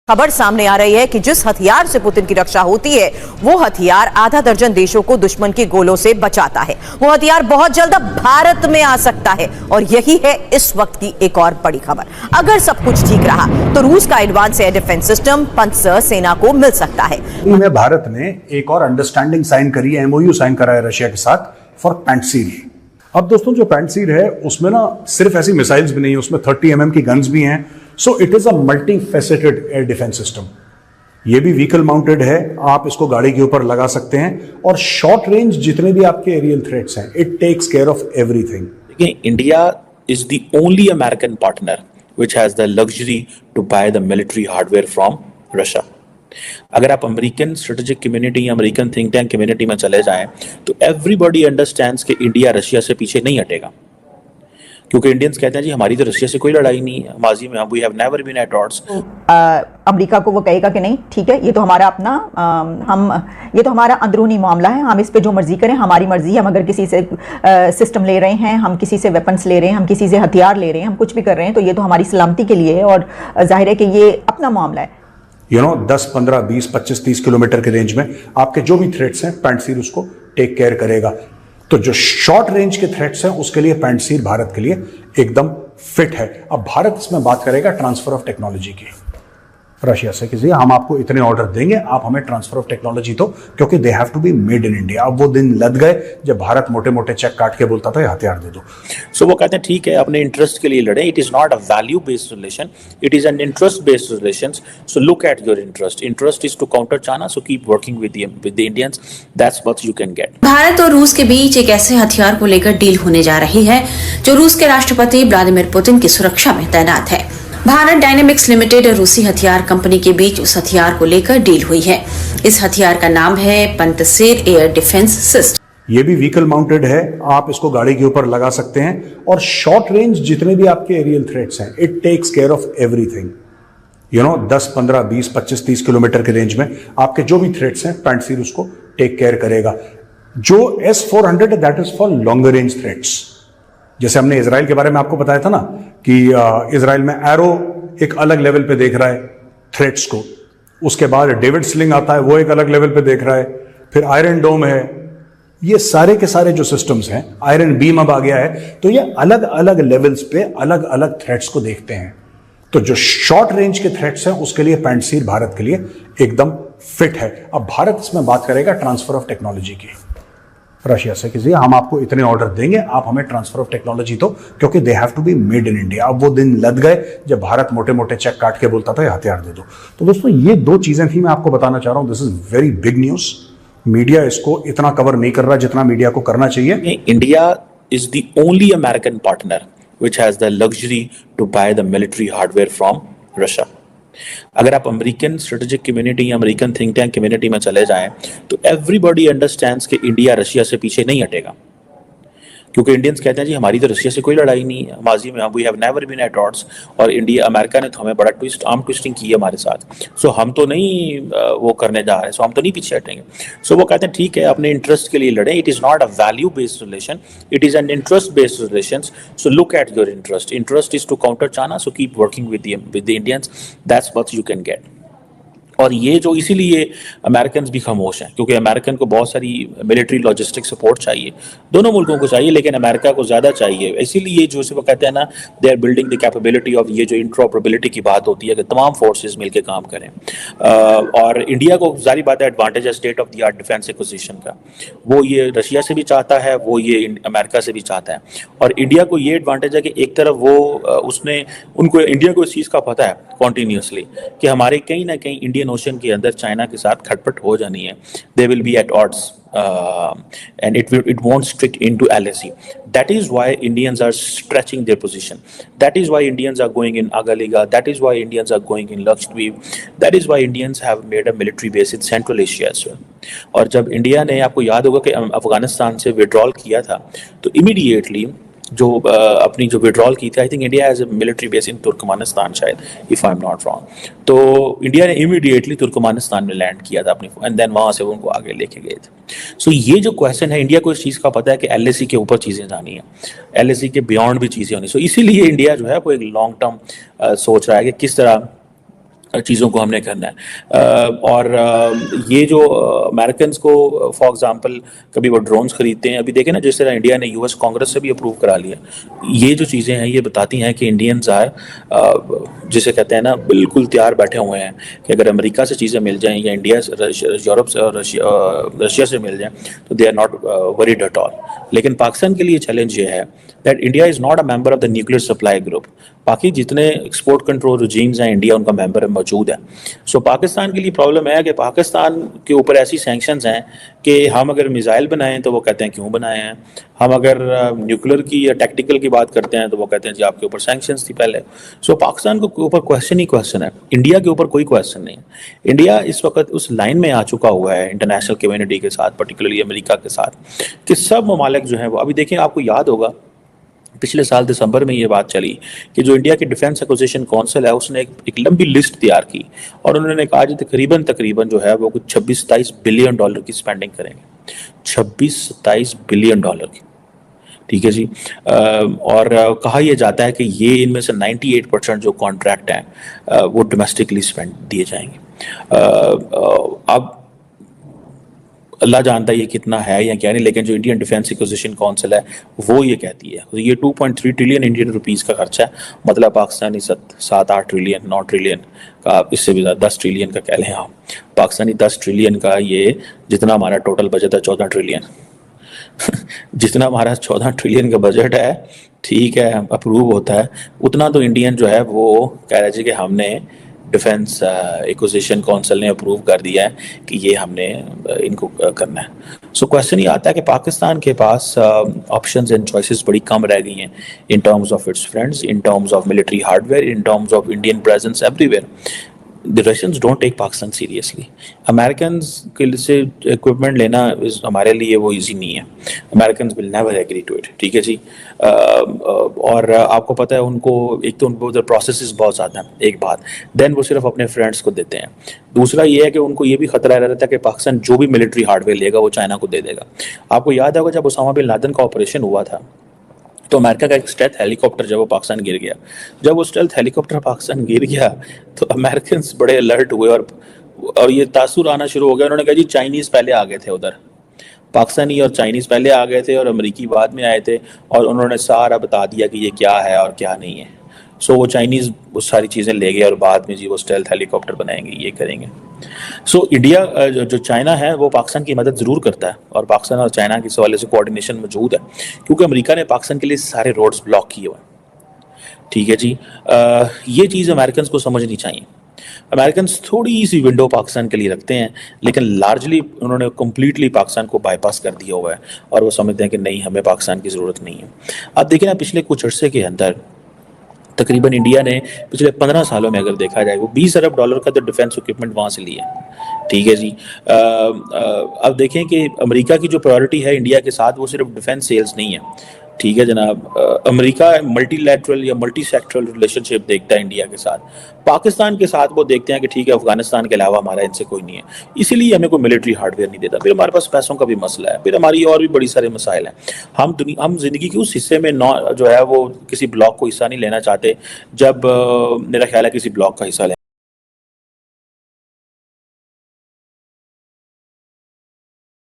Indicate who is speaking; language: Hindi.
Speaker 1: खबर सामने आ रही है कि जिस हथियार से पुतिन की रक्षा होती है वो हथियार आधा दर्जन देशों को दुश्मन के गोलों से बचाता है। वो हथियार बहुत जल्द अब भारत में आ सकता है और यही है इस वक्त की एक और बड़ी खबर। अगर सब कुछ ठीक रहा तो रूस का एडवांस एयर डिफेंस सिस्टम पंत्सर सेना को मिल सकता है।
Speaker 2: भारत ने एक और अंडरस्टैंडिंग साइन करी है, एमओयू साइन करा है रशिया के साथ फॉर पैंटसीर। अब दोस्तों जो पैंटसीर है उसमें ना सिर्फ ऐसी मिसाइल्स भी नहीं है, उसमें 30 mm की गन्स भी हैं। So it is a multi faceted air defence system. ये भी व्हीकल माउंटेड है, आप इसको गाड़ी के ऊपर लगा सकते हैं और शॉर्ट रेंज जितने भी आपके एरियल थ्रेट्स हैं it takes care of everything.
Speaker 3: देखिए, India is the only American partner which has the luxury to buy the military hardware from Russia. अगर आप अमेरिकन स्ट्रेटेजिक कम्युनिटी या अमेरिकन थिंक टैंक कम्युनिटी में चले जाएं तो एवरीबॉडी अंडरस्टैंड्स कि इंडिया रशिया से पीछे नहीं हटेगा, क्योंकि इंडियंस कहते हैं जी हमारी तो रशिया से कोई लड़ाई नहीं है, माजी में we have never been at odds.
Speaker 4: America को वो कहेगा कि नहीं ठीक है, ये तो हमारा अपना ये तो हमारा अंदरूनी मामला है, हम इस पे जो मर्जी करें, हमारी मर्जी है। हम अगर किसी से सिस्टम ले रहे हैं, हम किसी से वेपन्स ले रहे हैं, हम किसी से हथियार ले रहे हैं, हम कुछ भी कर रहे हैं तो ये तो हमारी सलामती के लिए है और जाहिर है कि ये अपना मामला है।
Speaker 2: 10, 15, 20, 25, 30 किलोमीटर के रेंज में आपके जो भी थ्रेट्स हैं पैंटसीर उसको टेक केयर करेगा। तो जो शॉर्ट रेंज के थ्रेट्स हैं उसके लिए पैंटसीर भारत के लिए एकदम फिट है। अब भारत इसमें बात करेगा ट्रांसफर ऑफ टेक्नोलॉजी की रशिया से, किसी हम आपको इतने ऑर्डर देंगे, आप हमें ट्रांसफर ऑफ टेक्नोलॉजी दो, क्योंकि they have to be made in India. अब वो दिन लद गए जब भारत मोटे मोटे चेक काट के बोलता था हथियार दे दो।
Speaker 3: सो वो कहते हैं ठीक है, अपने इंटरेस्ट के लिए लड़े। It is not a value based relation, it is an interest based relation. So look at your interest is to counter China, so keep working with the Indians, that's what you can get.
Speaker 5: Bharat और रूस के बीच एक ऐसे हथियार को लेकर डील होने जा रही है जो रूस के राष्ट्रपति व्लादिमीर पुतिन की सुरक्षा में तैनात है। भारत डायनेमिक्स लिमिटेड और रूसी हथियार कंपनी के बीच उस हथियार को लेकर डील हुई है। इस हथियार का नाम है पंत्सर एयर डिफेंस सिस्टम।
Speaker 2: ये भी व्हीकल माउंटेड है, आप इसको गाड़ी के ऊपर लगा सकते हैं और शॉर्ट रेंज जितने भी आपके एरियल थ्रेट्स हैं it takes care of everything. 10, 15, 20, 25, 30 kilometre के रेंज में आपके जो भी थ्रेट्स हैं पैंटसीर उसको टेक केयर करेगा। जो S-400 है that is for longer range threats. जैसे हमने इजराइल के बारे में आपको बताया था ना कि इजराइल में एरो एक अलग लेवल पे देख रहा है थ्रेट्स को, उसके बाद डेविड स्लिंग आता है वो एक अलग लेवल पे देख रहा है, फिर आयरन डोम है। ये सारे के सारे जो सिस्टम्स हैं, आयरन बीम अब आ गया है, तो ये अलग अलग लेवल्स पे अलग अलग थ्रेट्स को देखते हैं। तो जो शॉर्ट रेंज के थ्रेट्स हैं उसके लिए पैंटसीर भारत के लिए एकदम फिट है। अब भारत इसमें बात करेगा ट्रांसफर ऑफ टेक्नोलॉजी की रशिया से, किसी हम आपको इतने ऑर्डर देंगे, आप हमें ट्रांसफर ऑफ टेक्नोलॉजी दो, क्योंकि they have to be made in India. अब वो दिन लद गए जब भारत मोटे मोटे चेक काट के बोलता था हथियार दे दो। तो दोस्तों ये दो चीजें थी, मैं आपको बताना चाह रहा हूं। This is very big news. Media इसको इतना कवर नहीं कर रहा जितना मीडिया को करना चाहिए।
Speaker 3: India is the only American partner which has the luxury to buy the military hardware from Russia. अगर आप अमेरिकन स्ट्रेटेजिक कम्युनिटी या अमेरिकन थिंक टैंक कम्युनिटी में चले जाएं तो एवरीबॉडी अंडरस्टैंड्स कि इंडिया रशिया से पीछे नहीं हटेगा, क्योंकि इंडियंस कहते हैं जी हमारी तो रशिया से कोई लड़ाई नहीं है, माजी में we have never been at odds. और अमेरिका ने तो हमें बड़ा आर्म ट्विस्टिंग की है हमारे साथ। सो हम तो नहीं वो करने जा रहे, सो हम तो नहीं पीछे हटेंगे। सो वो कहते हैं ठीक है, अपने इंटरेस्ट के लिए लड़े। It is not a value based relation, it is an interest based relation. So look at your interest is to counter China, so keep working with the Indians, that's what you can get. और ये जो इसीलिए अमेरिकन भी खामोश हैं, क्योंकि अमेरिकन को बहुत सारी मिलिट्री लॉजिस्टिक सपोर्ट चाहिए, दोनों मुल्कों को चाहिए, लेकिन अमेरिका को ज़्यादा चाहिए। इसीलिए जो वो कहते हैं ना, they are building the capability of, ये जो इंट्रोपरेबिलिटी की बात होती है कि तमाम फोर्सेस मिलकर काम करें। और इंडिया को जारी बात है एडवांटेज है state of the art defence acquisition का, वो ये रशिया से भी चाहता है, वो ये अमेरिका से भी चाहता है। और इंडिया को ये एडवांटेज है कि एक तरफ वो उनको इंडिया को इस चीज़ का पता है कॉन्टीन्यूसली कि हमारे कहीं ना कहीं इंडियन ओशन के अंदर चाइना के साथ खटपट हो जानी है। They will be at odds and it won't stick into LAC. That is why Indians are stretching their position. That is why Indians are going in Agaliga. That is why Indians are going in Lakshadweep. That is why Indians have made a military base in Central Asia as well. और जब इंडिया ने, आपको याद होगा कि अफगानिस्तान से विड्रॉल किया था, तो इमीडिएटली जो अपनी जो विड्रॉल की थी, I think India has a military base in Turkmenistan शायद, if I am not wrong. तो इंडिया ने इमीडिएटली तुर्कमानिस्तान में लैंड किया था अपनी, एंड देन वहाँ से उनको आगे लेके गए थे। सो ये जो क्वेश्चन है, इंडिया को इस चीज़ का पता है कि LAC के ऊपर चीज़ें जानी है, LAC के बियॉन्ड भी चीज़ें होनी। सो इसीलिए इंडिया जो है वो एक लॉन्ग टर्म सोच रहा है कि किस तरह चीज़ों को हमने करना है। और ये जो अमेरिकन को फॉर एग्जांपल कभी वो ड्रोन्स खरीदते हैं, अभी देखें ना जिस तरह इंडिया ने यूएस कांग्रेस से भी अप्रूव करा लिया, ये जो चीज़ें हैं ये बताती हैं कि इंडियंस आर जिसे कहते हैं ना बिल्कुल तैयार बैठे हुए हैं कि अगर अमेरिका से चीज़ें मिल जाएं या इंडिया यूरोप से और रशिया से मिल जाएं तो they are not worried at all. लेकिन पाकिस्तान के लिए चैलेंज ये है that India is not a member of the nuclear supply group. बाकी जितने एक्सपोर्ट कंट्रोल रजीम्स हैं इंडिया उनका मेंबर मौजूद है। सो पाकिस्तान के लिए प्रॉब्लम है कि पाकिस्तान के ऊपर ऐसी सैंक्शंस हैं कि हम अगर मिसाइल बनाएं तो वो कहते हैं क्यों बनाए हैं, हम अगर न्यूक्लियर की या टैक्टिकल की बात करते हैं तो वो कहते हैं जी आपके ऊपर सैंक्शंस थी पहले। सो पाकिस्तान के ऊपर क्वेश्चन ही क्वेश्चन है, इंडिया के ऊपर कोई क्वेश्चन नहीं है। इंडिया इस वक्त उस लाइन में आ चुका हुआ है इंटरनेशनल कम्युनिटी के साथ, पर्टिकुलरली अमेरिका के साथ, कि सब ममालिक जो हैं वो अभी देखें, आपको याद होगा पिछले साल दिसंबर में ये बात चली कि जो इंडिया की डिफेंस एक्विजिशन काउंसिल है उसने एक लंबी लिस्ट तैयार की और उन्होंने कहा जी तकरीबन जो है वो कुछ 26-27 बिलियन डॉलर की स्पेंडिंग करेंगे, 26-27 बिलियन डॉलर की, ठीक है जी। और कहा यह जाता है कि ये इनमें से 98% जो कॉन्ट्रैक्ट हैं वो डोमेस्टिकली स्पेंड दिए जाएंगे। अब अल्लाह जानता है ये कितना है या क्या नहीं, लेकिन जो इंडियन डिफेंस एक्विजिशन काउंसिल है वो ये कहती है तो ये 2.3 ट्रिलियन इंडियन रुपीस का खर्चा है, मतलब पाकिस्तानी 7-8 ट्रिलियन 9 ट्रिलियन का, इससे भी ज़्यादा 10 ट्रिलियन का कह लें आप, पाकिस्तानी 10 ट्रिलियन का ये जितना हमारा टोटल बजट है 14 ट्रिलियन जितना हमारा 14 ट्रिलियन का बजट है, ठीक है, अप्रूव होता है, उतना तो इंडियन जो है वो कह रहे थे कि हमने डिफेंस एक्विजिशन काउंसिल ने अप्रूव कर दिया है कि ये हमने इनको करना है। सो क्वेश्चन ये आता है कि पाकिस्तान के पास ऑप्शंस एंड चॉइसेस बड़ी कम रह गई हैं in terms of its friends, in terms of military hardware, in terms of Indian presence everywhere. The Russians don't take Pakistan seriously. Americans के से इक्विपमेंट लेना हमारे लिए वो इजी नहीं है। Americans will never agree to it, ठीक है जी। और आपको पता है उनको एक तो उनको उधर प्रोसेसेस बहुत ज़्यादा हैं, एक बात, देन वो सिर्फ अपने फ्रेंड्स को देते हैं। दूसरा ये है कि उनको ये भी खतरा रहता है कि पाकिस्तान जो भी मिलिट्री हार्डवेयर लेगा वो चाइना को दे देगा। आपको याद होगा जब उसामा बिन लादेन का ऑपरेशन हुआ था तो अमेरिका का एक स्टेल्थ हेलीकॉप्टर जब वो पाकिस्तान गिर गया, जब वो स्टेल्थ हेलीकॉप्टर पाकिस्तान गिर गया तो अमेरिकन बड़े अलर्ट हुए और ये तासुर आना शुरू हो गया। उन्होंने कहा जी चाइनीज़ पहले आ गए थे उधर, पाकिस्तानी और चाइनीज़ पहले आ गए थे और अमेरिकी बाद में आए थे और उन्होंने सारा बता दिया कि ये क्या है और क्या नहीं है। सो वो चाइनीज़ वो सारी चीज़ें ले गए और बाद में जी वो स्टेल्थ हेलीकॉप्टर बनाएंगे, ये करेंगे। सो इंडिया जो चाइना है वो पाकिस्तान की मदद ज़रूर करता है और पाकिस्तान और चाइना के हवाले से कोऑर्डिनेशन मौजूद है क्योंकि अमेरिका ने पाकिस्तान के लिए सारे रोड्स ब्लॉक किए हुए हैं, ठीक है जी। ये चीज़ अमेरिकन को समझनी चाहिए। अमेरिकन थोड़ी सी विंडो पाकिस्तान के लिए रखते हैं लेकिन लार्जली उन्होंने कम्प्लीटली पाकिस्तान को बाईपास कर दिया हुआ है और वो समझते हैं कि नहीं, हमें पाकिस्तान की ज़रूरत नहीं है। आप देखिए ना पिछले कुछ अर्से के अंदर तकरीबन इंडिया ने पिछले 15 सालों में अगर देखा जाए वो 20 अरब डॉलर का तो डिफेंस इक्विपमेंट वहाँ से लिया, ठीक है जी। अब देखें कि अमेरिका की जो प्रायोरिटी है इंडिया के साथ वो सिर्फ डिफेंस सेल्स नहीं है, ठीक है जनाब। अमेरिका मल्टीलैटरल या मल्टी सेक्टरल रिलेशनशिप देखता है इंडिया के साथ, पाकिस्तान के साथ वो देखते हैं कि ठीक है अफगानिस्तान के अलावा हमारा इनसे कोई नहीं है, इसीलिए हमें कोई मिलिट्री हार्डवेयर नहीं देता। फिर हमारे पास पैसों का भी मसला है, फिर हमारी और भी बड़ी सारे मसाइल हैं। हम जिंदगी के उस हिस्से में जो है वो किसी ब्लॉक को हिस्सा नहीं लेना चाहते जब मेरा ख्याल है किसी ब्लॉक का हिस्सा लेना